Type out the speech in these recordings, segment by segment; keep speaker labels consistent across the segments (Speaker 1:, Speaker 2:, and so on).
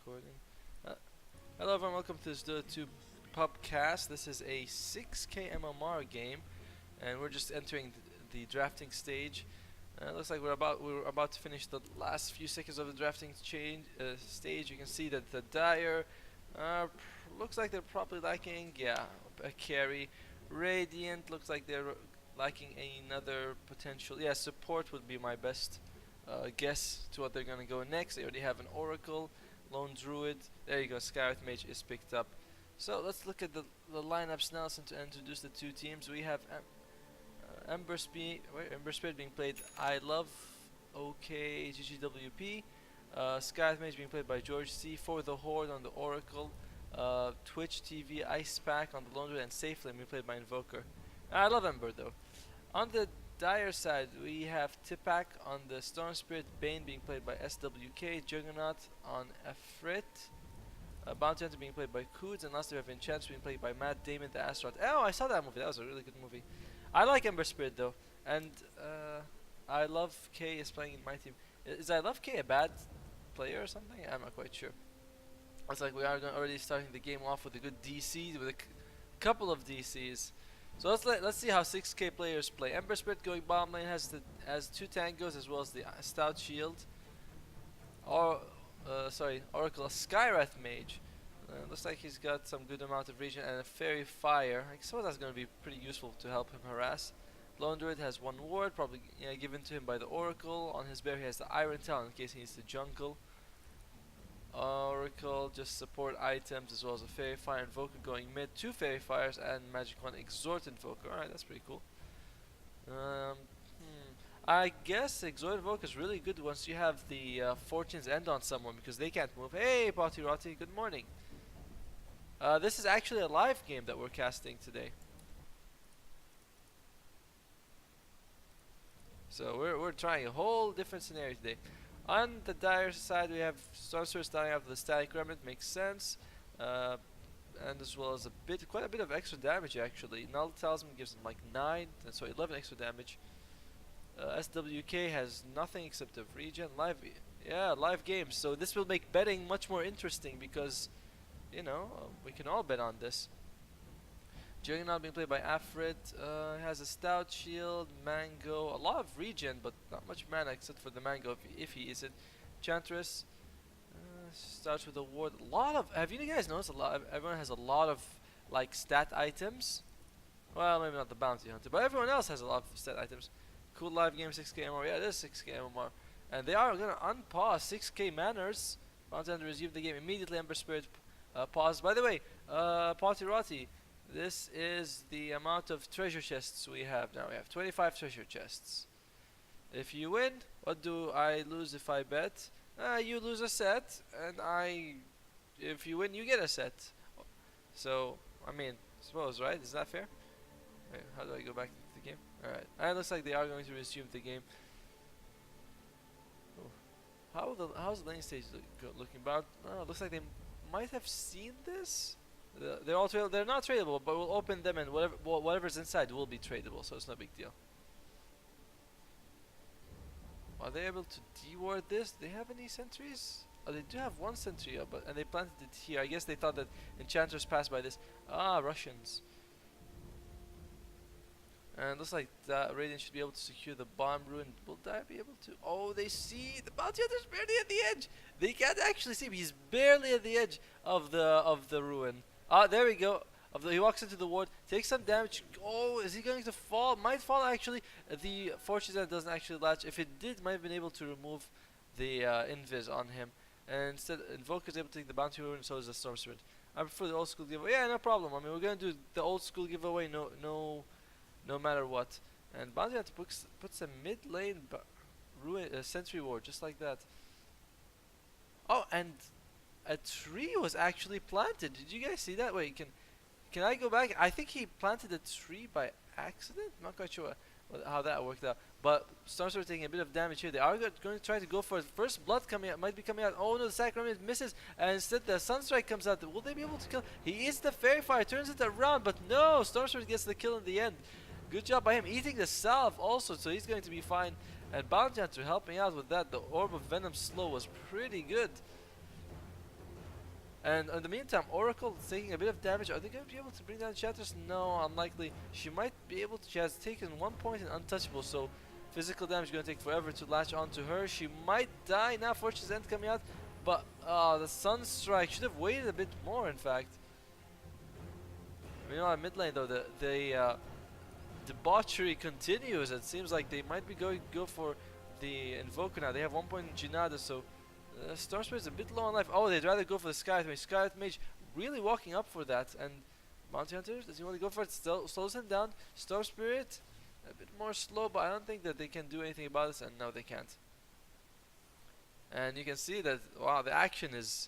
Speaker 1: recording. Uh, Hello everyone, welcome to this Dota 2 pubcast. This is a 6k MMR game, and we're just entering the drafting stage. Looks like we're about to finish the last few seconds of the drafting stage. You can see that the Dire looks like they're probably lacking, a carry. Radiant looks like they're lacking another potential. Yeah, support would be my best guess to what they're gonna go next. They already have an Oracle, Lone Druid. There you go. Skywrath Mage is picked up. So let's look at the lineups now. To introduce the two teams, we have Ember Spirit being played. I love OK GGWP. Skywrath Mage being played by George C. For the Horde on the Oracle. Twitch TV Ice Pack on the Lone Druid, and Safely being played by Invoker. I love Ember though. On the Dire side, we have Tipak on the Storm Spirit, Bane being played by SWK, Juggernaut on Efrit, Bounty Hunter being played by Koods, and lastly we have Enchantress being played by Matt Damon the Asteroid. Oh, I saw that movie. That was a really good movie. I like Ember Spirit though, and I Love K is playing in my team. Is I Love K a bad player or something? I'm not quite sure. It's like we are already starting the game off with a good DC, with a couple of DCs. So let's see how 6k players play. Ember Spirit going bottom lane has two tangos as well as the Stout Shield. Oracle Skywrath Mage. Looks like he's got some good amount of regen and a Fairy Fire. I suppose that's going to be pretty useful to help him harass. Lone Druid has one ward, probably given to him by the Oracle. On his bear he has the Iron Talon in case he needs to jungle. Oracle just support items as well as a Fairy Fire. Invoker going mid, two Fairy Fires and Magic Wand Exhort Invoker. Alright, that's pretty cool. I guess Exhort Invoker is really good once you have the Fortune's End on someone because they can't move. Hey Potty Rotty, good morning. This is actually a live game that we're casting today. So we're trying a whole different scenario today. On the Dire side, we have Sorcerer starting out with the Static Remnant, makes sense, and as well as quite a bit of extra damage actually. Null Talisman gives him like 9, so 11 extra damage. SWK has nothing except a regen. Live games. So this will make betting much more interesting because, we can all bet on this. Juggernaut being played by Afrit, has a Stout Shield, Mango, a lot of regen, but not much mana except for the Mango if he is it. Enchantress starts with a ward. Have you guys noticed everyone has a lot of like stat items? Well, maybe not the Bounty Hunter, but everyone else has a lot of stat items. Cool live game, 6k MMR. Yeah, it is 6k MMR. And they are gonna unpause 6k manners. Bounty Hunter resume the game immediately. Ember Spirit pause. By the way, Potty Rotty, this is the amount of treasure chests we have now. We have 25 treasure chests. If you win, what do I lose if I bet? You lose a set, and if you win, you get a set. So, I mean, suppose, right? Is that fair? Wait, how do I go back into the game? Alright, and it looks like they are going to resume the game. Oh. How's the lane stage looking? About? Looks like they might have seen this. They're not tradable, but we'll open them and whatever's inside will be tradable, so it's no big deal. Are they able to deward this? Do they have any sentries? Oh, they do have one sentry, and they planted it here. I guess they thought that enchanters passed by this. Russians. And looks like that Radiant should be able to secure the bomb ruin. Will I be able to? Oh, they see the Bounty Hunter's barely at the edge. They can't actually see him. He's barely at the edge of the ruin. There we go. He walks into the ward, takes some damage. Oh, is he going to fall? Might fall actually. The Fortune's End doesn't actually latch. If it did, might have been able to remove the invis on him. And instead, Invoker is able to take the Bounty Ruin, and so is the Storm Spirit. I prefer the old school giveaway. Yeah, no problem. I mean, we're gonna do the old school giveaway. No matter what. And Bounty Hunter puts a mid lane sentry ward just like that. Oh, and a tree was actually planted. Did you guys see that? Wait, can I go back? I think he planted a tree by accident. I'm not quite sure how that worked out. But Storm Spirit taking a bit of damage here. They are going to try to go for it. First blood might be coming out. Oh no, the Sacrament misses, and instead the Sunstrike comes out. Will they be able to kill? He is the Fairy Fire, turns it around, but no, Storm Spirit gets the kill in the end. Good job by him, eating the salve also, so he's going to be fine. And Bounty Hunter helping out with that. The Orb of Venom slow was pretty good. And in the meantime, Oracle is taking a bit of damage. Are they going to be able to bring down Enchantress? No, unlikely. She might be able to. She has taken 1 point in Untouchable, so physical damage is going to take forever to latch onto her. She might die now. Fortune's End coming out, but the Sunstrike should have waited a bit more. In fact, you know, at mid lane though, the debauchery continues. It seems like they might be go for the Invoker now. They have 1 point in Junada, so Storm Spirit's a bit low on life. Oh, they'd rather go for the Skylight Mage. Skylight Mage really walking up for that. And Bounty Hunter, does he want to go for it? Still slows him down. Storm Spirit, a bit more slow, but I don't think that they can do anything about this. And no, they can't. And you can see that, wow, the action is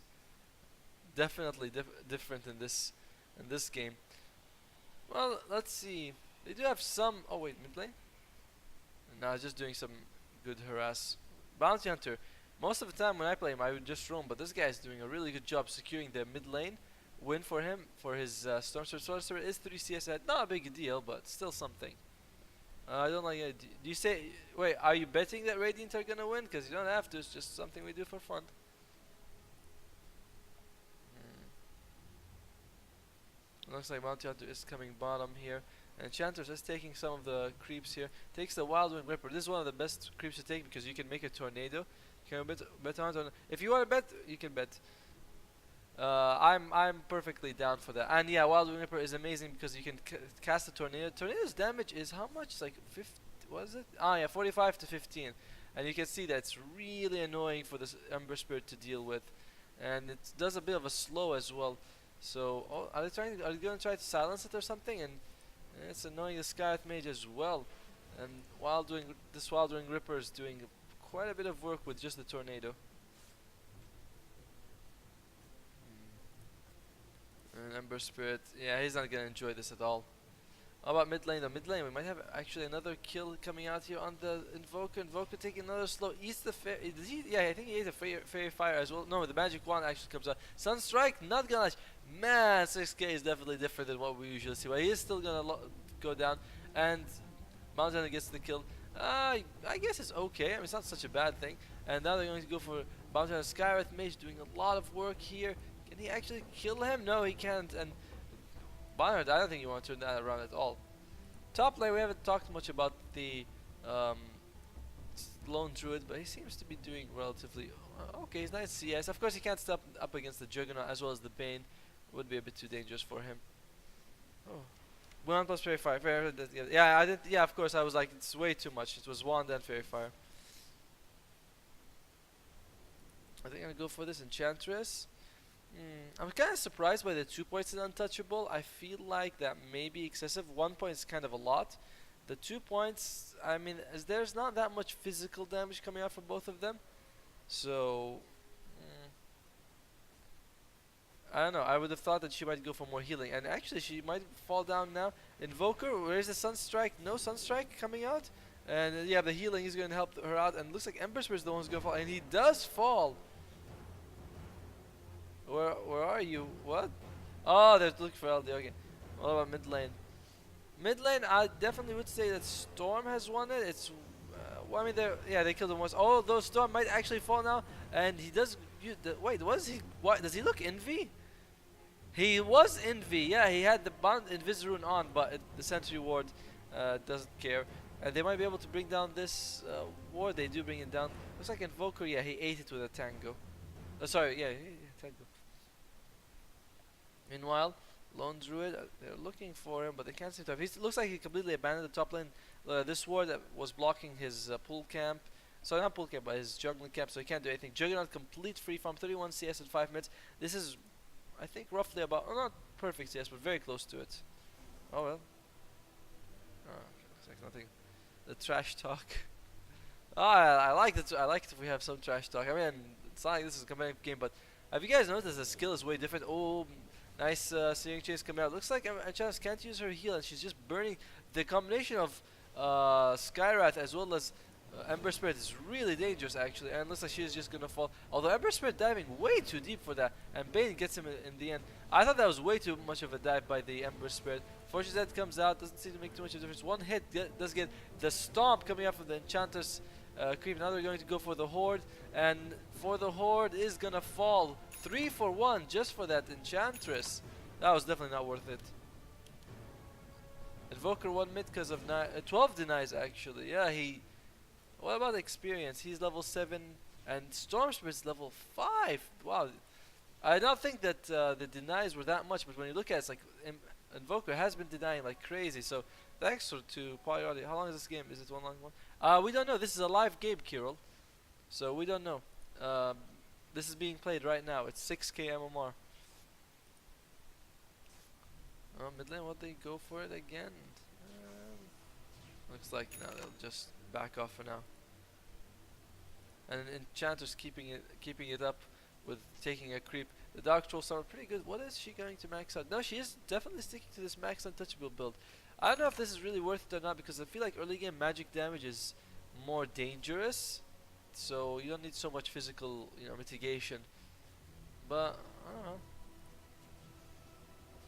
Speaker 1: definitely different in this game. Well, let's see. They do have some. Oh wait, mid lane. No, just doing some good harass. Bounty Hunter. Most of the time when I play him, I would just roam, but this guy is doing a really good job securing the mid lane. Win for him for his Storm Spirit. Storm Spirit is 3 CS ahead. Not a big deal, but still something. I don't like it. Do you say? Wait, are you betting that Radiant are gonna win? Because you don't have to. It's just something we do for fun. Looks like Bounty Hunter is coming bottom here. And Enchantress is taking some of the creeps here. Takes the Wild Wing Ripper. This is one of the best creeps to take because you can make a tornado. You can bet on. If you want to bet, you can bet. I'm perfectly down for that. And yeah, Wild Wing Ripper is amazing because you can cast a tornado. Tornado's damage is how much? It's like 50. What is it? Ah, yeah, 45 to 15. And you can see that it's really annoying for this Ember Spirit to deal with, and it does a bit of a slow as well. So, oh, are they going to try to silence it or something? And it's annoying the Skylight Mage as well. And this Wild Wing Ripper is doing quite a bit of work with just the tornado. And Ember Spirit, yeah, he's not gonna enjoy this at all. How about mid lane? The mid lane, we might have actually another kill coming out here on the Invoker. Invoker taking another slow. Eats the yeah, I think he ate a Fairy Fire as well. No, the Magic Wand actually comes out. Sunstrike, not gonna latch. Man, 6k is definitely different than what we usually see. But he is still gonna go down. And Mountain gets the kill. I guess it's okay. I mean, it's not such a bad thing. And now they're going to go for Bounty on Skywrath Mage, doing a lot of work here. Can he actually kill him? No, he can't. And Barnard, I don't think you want to turn that around at all. Top lane, we haven't talked much about the Lone Druid, but he seems to be doing relatively okay. He's nice CS. Of course, he can't step up against the Juggernaut as well as the Bane. Would be a bit too dangerous for him. Oh. 1 plus Fairy Fire. Yeah, I did. Yeah, of course. I was like, it's way too much. It was Wand and Fairy Fire. I think I'm gonna go for this Enchantress. I'm kind of surprised by the 2 points in Untouchable. I feel like that may be excessive. 1 point is kind of a lot. The 2 points, I mean, there's not that much physical damage coming out from both of them. So, I don't know. I would have thought that she might go for more healing. And actually, she might fall down now. Invoker, where's the Sunstrike? No Sunstrike coming out. And yeah, the healing is going to help her out. And it looks like Ember Spirit is the one who's going to fall. And he does fall. Where are you? What? Oh, they're looking for LD. Okay. What about mid lane? Mid lane, I definitely would say that Storm has won it. It's, well, I mean, they killed him once. Oh, though Storm might actually fall now, and he does. Wait, was he? What does he look Envy? He was Envy. Yeah, he had the Bond Invis-Rune on, but the Sentry Ward doesn't care. And they might be able to bring down this ward. They do bring it down. Looks like Invoker. Yeah, he ate it with a Tango. Sorry, yeah, Tango. Meanwhile, Lone Druid, they're looking for him, but they can't seem to have. He looks like he completely abandoned the top lane. This ward that was blocking his pool camp. Sorry, not pool camp, but his juggling camp, so he can't do anything. Juggernaut complete free from 31 CS in 5 minutes. This is, I think, roughly about, not perfect CS, but very close to it. Oh well. Oh, looks like nothing. The trash talk. I like it. I like it if we have some trash talk. I mean, it's not like this is a competitive game, but have you guys noticed the skill is way different? Oh. Nice Searing Chase coming out. Looks like Enchantress can't use her heal, and she's just burning. The combination of Skywrath as well as Ember Spirit is really dangerous, actually. And it looks like she's just gonna fall. Although Ember Spirit diving way too deep for that, and Bane gets him in the end. I thought that was way too much of a dive by the Ember Spirit. Fortune's End comes out, doesn't seem to make too much of a difference. One hit does get the stomp coming out from the Enchantress creep. Now they're going to go for the horde, and for the horde is gonna fall 3 for 1 just for that enchantress. That was definitely not worth it. Invoker 1 mid because of 12 denies actually. Yeah, he. What about experience? He's level 7 and Storm Spirit's level 5. Wow. I don't think that the denies were that much, but when you look at it, it's like Invoker has been denying like crazy. So thanks to Polyardi. How long is this game? Is it one long one? We don't know. This is a live game, Kirill. So we don't know. This is being played right now. It's 6k MMR. Mid lane, what they go for it again? Looks like now they'll just back off for now. And Enchantress keeping it up with taking a creep. The Dark Trolls are pretty good. What is she going to max out? No, she is definitely sticking to this max untouchable build. I don't know if this is really worth it or not, because I feel like early game magic damage is more dangerous. So you don't need so much physical, mitigation. But I don't know.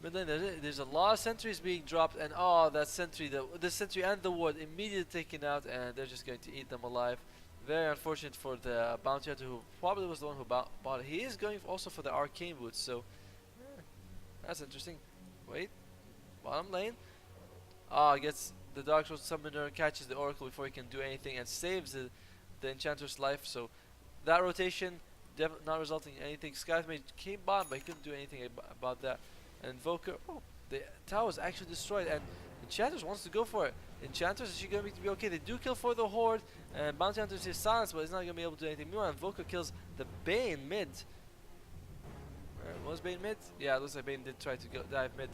Speaker 1: But then there's a lot of sentries being dropped, and that sentry, the sentry and the ward immediately taken out, and they're just going to eat them alive. Very unfortunate for the bounty hunter, who probably was the one who bought it. He is going also for the arcane boots, so that's interesting. Wait, bottom lane. Gets the Dark Souls Summoner, catches the Oracle before he can do anything, and saves the Enchanter's life. So that rotation not resulting in anything. Sky's Mage came bottom, but he couldn't do anything about that. And Invoker, the tower is actually destroyed, and Enchantress wants to go for it. Enchantress, is she going to be okay? They do kill for the horde, and Bounty Hunter is silenced, but he's not going to be able to do anything. Meanwhile, Invoker kills the Bane mid. Was Bane mid? Yeah, it looks like Bane did try to dive mid.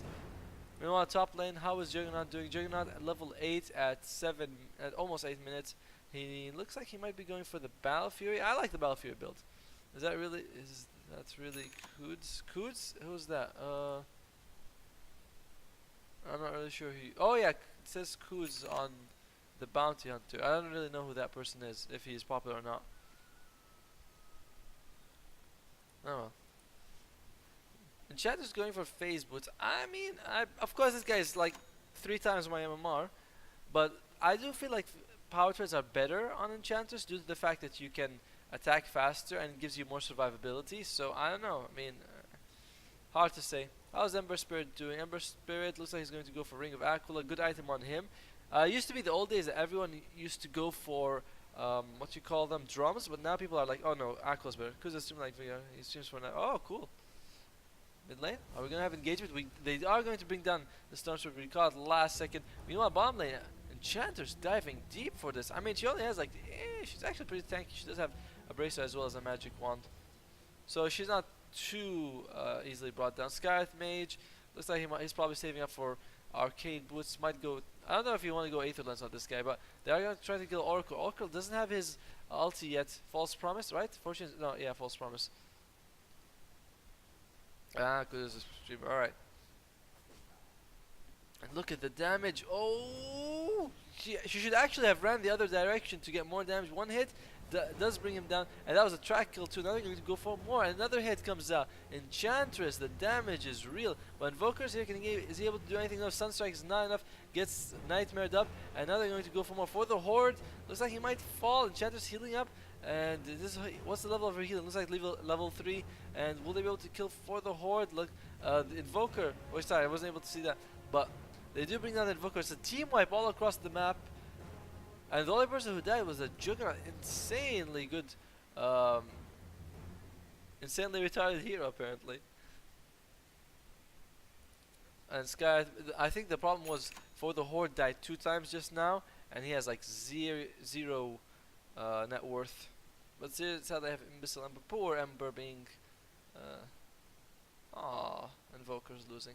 Speaker 1: Meanwhile, top lane, how is Juggernaut doing? Juggernaut at level 8 at almost 8 minutes. He looks like he might be going for the Battle Fury. I like the Battle Fury build. That's really Koods? Koods? Who's that? I'm not really sure who. Oh yeah, it says Koods on the Bounty Hunter. I don't really know who that person is, if he is popular or not. Oh well. Enchantress going for phase boots. I mean, of course this guy is like 3 times my MMR, but I do feel like power trades are better on Enchantress due to the fact that you can attack faster and it gives you more survivability. So I don't know. I mean, hard to say. How's Ember Spirit doing? Ember Spirit looks like he's going to go for Ring of Aquila. Good item on him. Used to be the old days that everyone used to go for what you call them, drums, but now people are like, oh no, Aquila's better because it seems like he streams for now. Oh, cool. Mid lane, are we gonna have engagement? They are going to bring down the Stormstorm. We caught last second. Meanwhile, bottom lane, Enchantress diving deep for this. I mean, she only has like, she's actually pretty tanky. She does have a bracer as well as a magic wand, so she's not too easily brought down. Skyth Mage looks like he's probably saving up for arcane boots. Might go. I don't know if you want to go Aether Lens on this guy, but they are going to try to kill Oracle. Oracle doesn't have his ulti yet. False Promise, right? Fortune? No, yeah, False Promise. Good as a streamer. Alright. And look at the damage. Oh! She should actually have ran the other direction to get more damage. One hit does bring him down. And that was a track kill too. Now they're going to go for more. Another hit comes out. Enchantress, the damage is real. But Invoker's here, is he able to do anything? No, Sunstrike is not enough. Gets Nightmared up. And now they're going to go for more. For the Horde, looks like he might fall. Enchantress healing up. And what's the level of her healing? Looks like level 3. And will they be able to kill for the Horde? Look, the Invoker. Oh, sorry, I wasn't able to see that. But they do bring down the Invoker. It's a team wipe all across the map. And the only person who died was a Juggernaut. Insanely good, insanely retarded hero apparently. And Sky, I think the problem was for the Horde died 2 times just now, and he has like zero net worth. But it's how they have Imbecile Ember. Poor Ember being, Invoker's losing.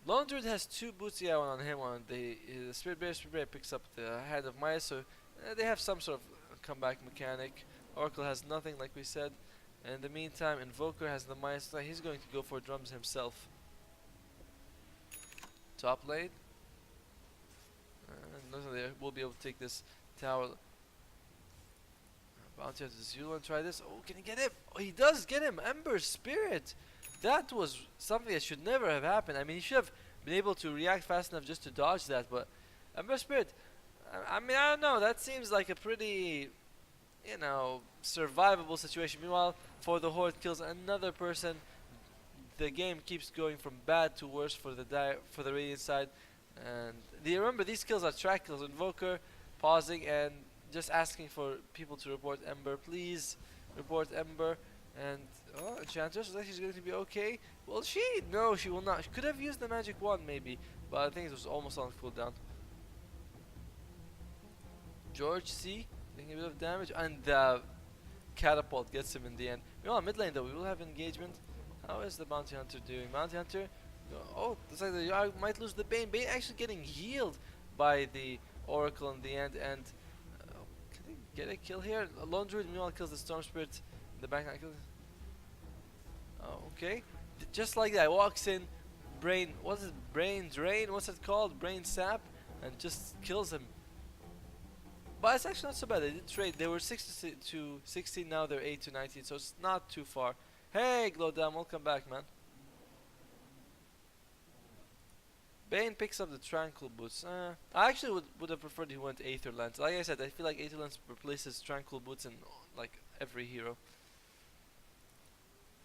Speaker 1: Lone Druid has 2 boots, yeah, one on him, one on the Spirit Bear picks up the head of Maya, so they have some sort of comeback mechanic. Oracle has nothing, like we said. And in the meantime, Invoker has the Maya, so he's going to go for drums himself. Top lane. Looks like they will be able to take this tower. Bounty Hunter Zulu and try this. Oh, can he get him? Oh, he does get him! Ember Spirit! That was something that should never have happened. I mean, he should have been able to react fast enough just to dodge that, but Ember Spirit I mean, I don't know. That seems like a pretty, survivable situation. Meanwhile, for the horde kills another person, the game keeps going from bad to worse for for the radiant side. And remember, these kills are track kills. Invoker pausing and just asking for people to report Ember, please report Ember. And oh, Enchantress looks like she's going to be okay. Will she? No, she will not. She could have used the magic wand maybe, but I think it was almost on cooldown. George C taking a bit of damage, and the catapult gets him in the end. Meanwhile, mid lane though, we will have engagement. How is the bounty hunter doing? Bounty hunter, oh, looks like they might lose the Bane. Bane actually getting healed by the Oracle in the end, and can they get a kill here? Lone Druid meanwhile kills the Storm Spirit in the back. Oh, okay. Just like that, walks in, brain, what's it, brain drain, what's it called? Brain sap, and just kills him. But it's actually not so bad. They did trade. They were 6 to 16, now they're 8 to 19, so it's not too far. Hey, Glowdam, welcome back, man. Bane picks up the Tranquil Boots. I actually would have preferred he went Aether Lens. Like I said, I feel like Aether Lens replaces Tranquil Boots in like every hero.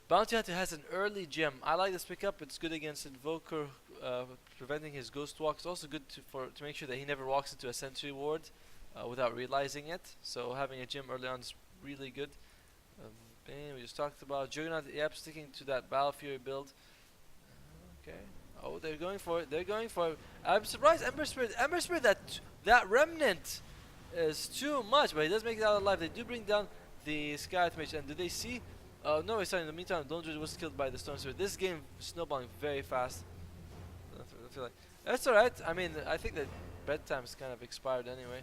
Speaker 1: Bounty Hunter has an early gem. I like this pickup. It's good against Invoker, preventing his Ghost Walk. It's also good to make sure that he never walks into a Sentry Ward without realizing it. So having a gem early on is really good. Bane, we just talked about. Juggernaut, yep, sticking to that Battle Fury build. Okay. Oh, they're going for it. They're going for it. I'm surprised Ember Spirit. Ember Spirit, that remnant is too much, but he does make it out alive. They do bring down the Sky Mage, and do they see? No, sorry. In the meantime, Lone was killed by the Storm Spirit. This game snowballing very fast. I feel like that's alright. I mean, I think that bedtime's kind of expired anyway.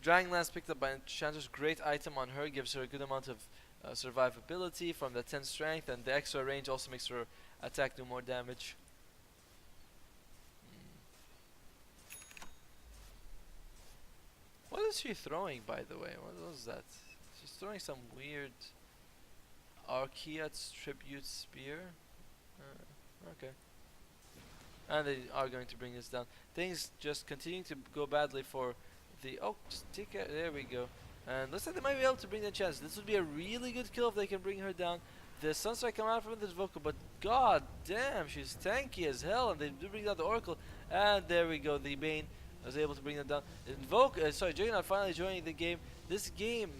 Speaker 1: Dragon Lance picked up by Enchantress. Great item on her. Gives her a good amount of survivability from the 10 strength, and the extra range also makes her attack do more damage. What is she throwing, by the way? What was that? She's throwing some weird Archaea's Tribute Spear. Okay. And they are going to bring this down. Things just continuing to go badly for the... Oh, just take it. There we go. And looks like they might be able to bring the chance. This would be a really good kill if they can bring her down. The Sunstrike come out from this vocal, but god damn, she's tanky as hell. And they do bring down the Oracle. And there we go. The Bane was able to bring them down. Juggernaut finally joining the game. This game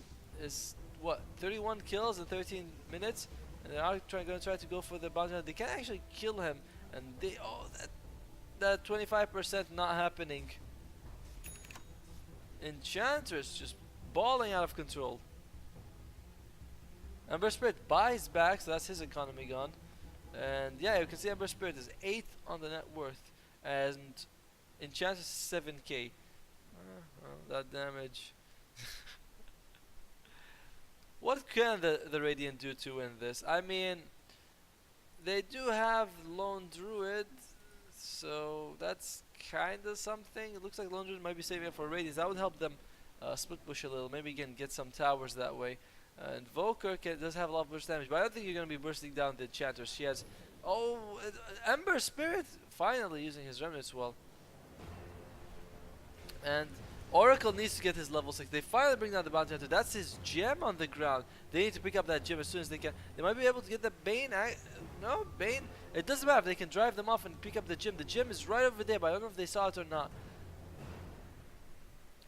Speaker 1: is, what, 31 kills in 13 minutes? And they are going to try to go for the bounty hunter. They can actually kill him. And they, oh, that 25% not happening. Enchantress just balling out of control. Ember Spirit buys back, so that's his economy gone. And yeah, you can see Ember Spirit is 8th on the net worth, and Enchantress 7k. That damage. What can the Radiant do to win this? I mean, they do have Lone Druid, so that's kind of something. It looks like Lone Druid might be saving up for Radiance. That would help them split push a little. Maybe you can get some towers that way. Invoker does have a lot of burst damage, but I don't think you're going to be bursting down the Enchantress. She has... Oh, Ember Spirit finally using his remnants well. And Oracle needs to get his level 6. They finally bring down the bounty hunter. That's his gem on the ground. They need to pick up that gem as soon as they can. They might be able to get the Bane. No, Bane. It doesn't matter if they can drive them off and pick up the gem. The gem is right over there, but I don't know if they saw it or not.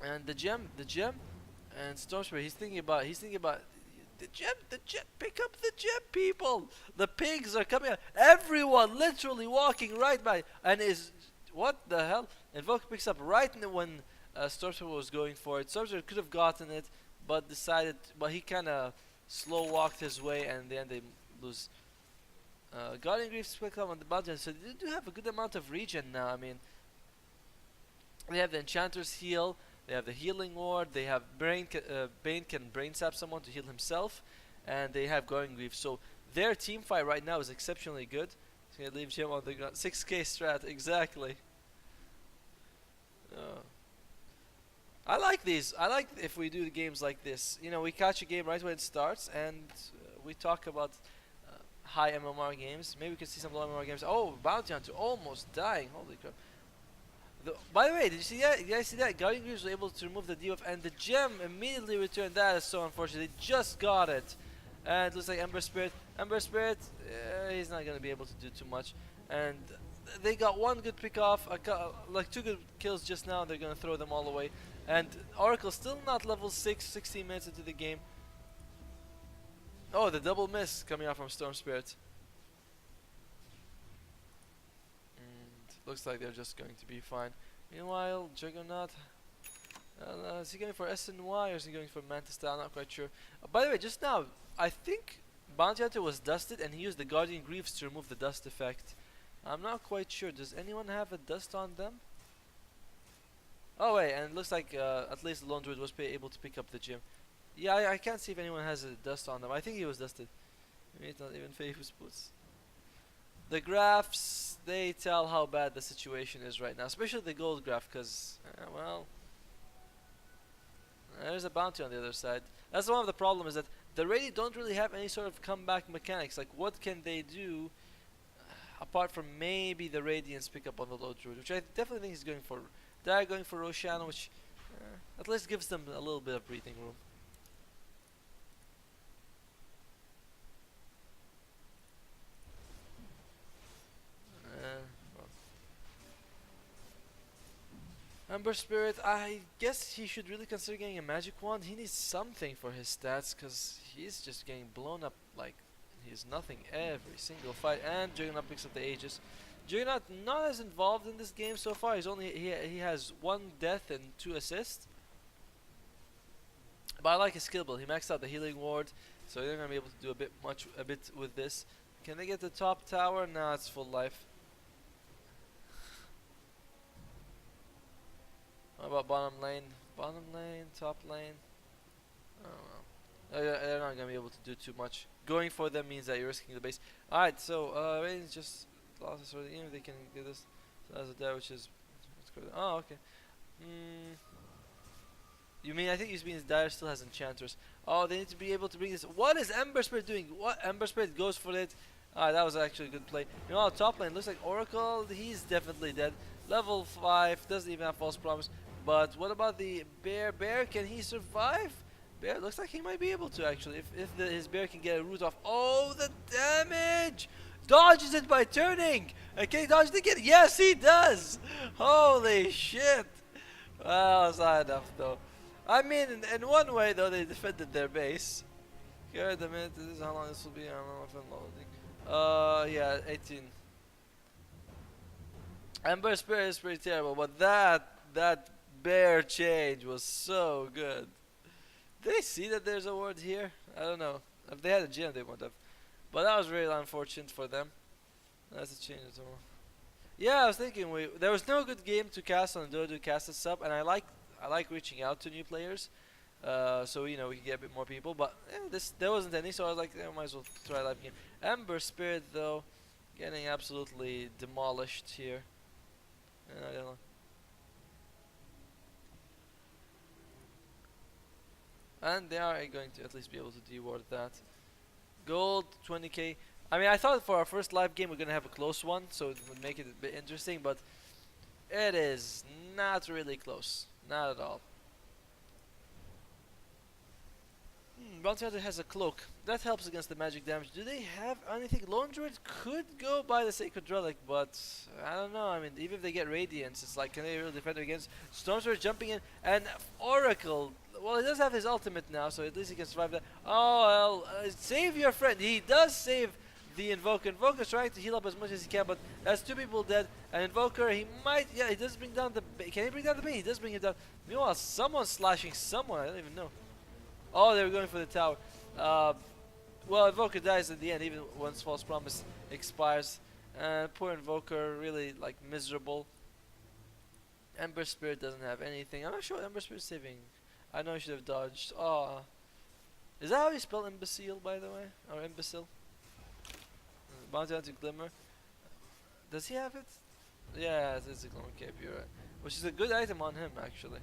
Speaker 1: And the gem, and Stormspear. He's thinking about the gem, pick up the gem, people. The pigs are coming out. Everyone literally walking right by, and what the hell? Invoker picks up right when Stormspear was going for it. Stormspear could have gotten it, but he kind of slow walked his way, and then they lose. Guardian Griefs pick up on the bottom, so they do have a good amount of regen now. I mean, they have the Enchanter's heal. They have the healing ward. They have Bane can brain sap someone to heal himself, and they have Guardian Grief. So their team fight right now is exceptionally good. So gonna leave him on the ground. 6k strat exactly. I like these. I like if we do the games like this. You know, we catch a game right when it starts, and we talk about high MMR games. Maybe we could see some low MMR games. Oh, Bounty Hunter almost dying. Holy crap. By the way, did you see that? Did you guys see that? Guardian Greaves was able to remove the debuff and the gem immediately returned. That is so unfortunate. They just got it. And it looks like Ember Spirit. Ember Spirit, he's not going to be able to do too much. And they got one good pick off, like 2 good kills just now. They're going to throw them all away. And Oracle still not level 6, 16 minutes into the game. Oh, the double miss coming out from Storm Spirit. Looks like they're just going to be fine. Meanwhile, Juggernaut, is he going for SNY or is he going for Mantis style? Not quite sure. By the way, just now, I think Bounty Hunter was dusted and he used the Guardian Greaves to remove the dust effect. I'm not quite sure. Does anyone have a dust on them? Oh wait, and it looks like at least the Lone Druid was able to pick up the gem. Yeah, I can't see if anyone has a dust on them. I think he was dusted. Maybe it's not even Famous Boots. The graphs, they tell how bad the situation is right now, especially the gold graph, because, well, there's a bounty on the other side. That's one of the problems, is that the Radiant don't really have any sort of comeback mechanics. Like, what can they do apart from maybe the Radiance pick up on the low druid, which I definitely think he's going for. They're going for Roshan, which at least gives them a little bit of breathing room. Ember Spirit, I guess he should really consider getting a magic wand. He needs something for his stats, because he's just getting blown up like he's nothing every single fight. And Juggernaut picks up the Aegis. Juggernaut not as involved in this game so far. He has 1 death and 2 assists. But I like his skill build. He maxed out the healing ward, so they're gonna be able to do a bit with this. Can they get the top tower? Nah, it's full life. What about bottom lane? Bottom lane, top lane? I don't know. They're not gonna be able to do too much. Going for them means that you're risking the base. Alright, so Radiant's just lost this already. Even if they can get this, so that's a dead, which is. Oh, okay. You mean I think you mean his Dire still has enchanters. Oh, they need to be able to bring this. What is Ember Spirit doing? What Ember Spirit goes for it? That was actually a good play. You know, top lane looks like Oracle. He's definitely dead. Level 5 doesn't even have false promise. But what about the bear? Bear, can he survive? Bear looks like he might be able to actually. If his bear can get a root off. Oh, the damage! Dodges it by turning. Can he dodge it again? Yes, he does. Holy shit! Well, it's not enough though. I mean, in one way though, they defended their base. Here, the minute. This is how long this will be. I don't know if I'm loading. Yeah, 18. Ember Spirit is pretty terrible, but that bear change was so good. Did they see that there's a word here? I don't know. If they had a gem, they would have. But that was really unfortunate for them. That's a change. Yeah, I was thinking there was no good game to cast on Dota cast sub, and I like reaching out to new players, so you know we can get a bit more people. But there wasn't any, so I was like, might as well try a live game. Ember Spirit though, getting absolutely demolished here. I don't know. And they are going to at least be able to deward that. Gold 20k. I mean, I thought for our first live game we're gonna have a close one, so it would make it a bit interesting, but it is not really close. Not at all. Bounty Hunter has a cloak. That helps against the magic damage. Do they have anything? Lone Druid could go by the Sacred Relic, but I don't know. I mean, even if they get Radiance, it's like, can they really defend against Storm Spirit jumping in? And Oracle, well, he does have his ultimate now, so at least he can survive that. Oh, well, save your friend. He does save the Invoker. Invoker's trying to heal up as much as he can, but that's 2 people dead. And Invoker, he might, yeah, he does bring down the, can he bring down the bait? He does bring it down. Meanwhile, someone's slashing someone, I don't even know. Oh, they were going for the tower. Well, Invoker dies in the end, even once False Promise expires. Poor Invoker, really, like, miserable. Ember Spirit doesn't have anything. I'm not sure what Ember Spirit is saving. I know I should have dodged. Oh. Is that how you spell imbecile, by the way? Or imbecile? Bounty Hunter Glimmer. Does he have it? Yeah, it's a Glimmer Cape, you're right. Which is a good item on him, actually.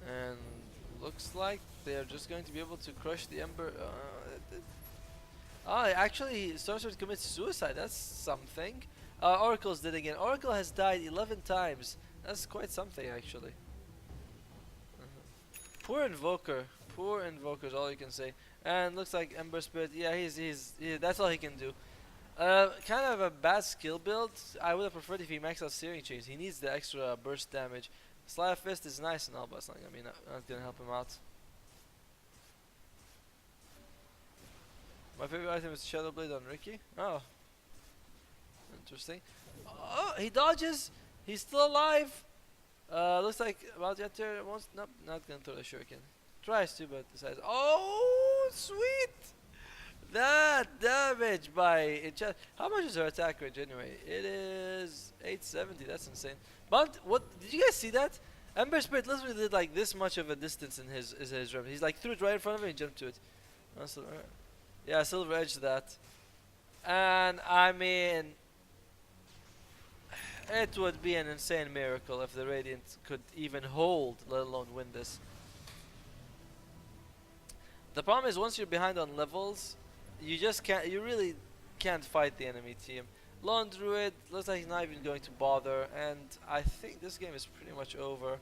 Speaker 1: And looks looks like they're just going to be able to crush the Ember. Oh, actually, Sorcerer commits suicide. That's something. Oracle's did again. Oracle has died 11 times. That's quite something, actually. Poor Invoker. Poor Invoker is all you can say. And looks like Ember Spirit. Yeah, that's all he can do. Kind of a bad skill build. I would have preferred if he maxed out Searing Chains. He needs the extra burst damage. Sleight of Fist is nice and all, but it's not gonna be not gonna help him out. My favorite item is Shadow Blade on Ricky. Oh, interesting. Oh, he dodges. He's still alive. Looks like about to enter. Wants nope, not gonna throw the shuriken. Tries to, but decides. Oh, sweet! That damage by enchant. How much is her attack range anyway? It is 870. That's insane. But what did you guys see that? Ember Spirit literally did like this much of a distance in his realm. He's like threw it right in front of him and jumped to it. Yeah, Silver Edge that. And I mean, it would be an insane miracle if the Radiant could even hold, let alone win this. The problem is once you're behind on levels, you just can't. You really can't fight the enemy team. Lone Druid looks like he's not even going to bother, and I think this game is pretty much over.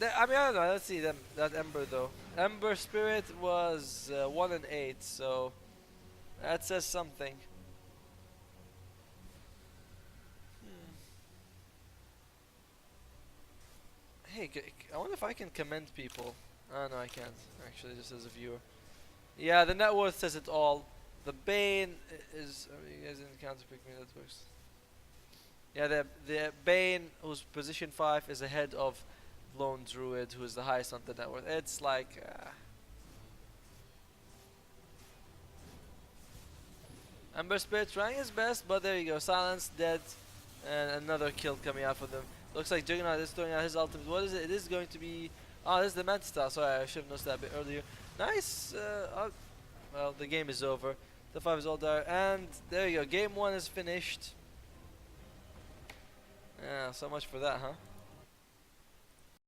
Speaker 1: I mean, I don't know. Let's see that Ember though. Ember Spirit was 1 and 8, so that says something. Hey, I wonder if I can commend people. Oh no, I can't. Actually, just as a viewer. Yeah, the net worth says it all. The Bane is. I mean, you guys didn't counterpick me. That works. Yeah, the Bane, who's position 5, is ahead of Lone Druid, who is the highest on the net worth. It's like. Ember Spirit trying his best, but there you go. Silence, dead, and another kill coming out for them. Looks like Juggernaut is throwing out his ultimate. What is it? It is going to be. Oh, this is the Mantis Style. Sorry, I should have noticed that a bit earlier. Nice. Well, the game is over. The 5 is all there, and there you go. Game 1 is finished. Yeah, so much for that, huh?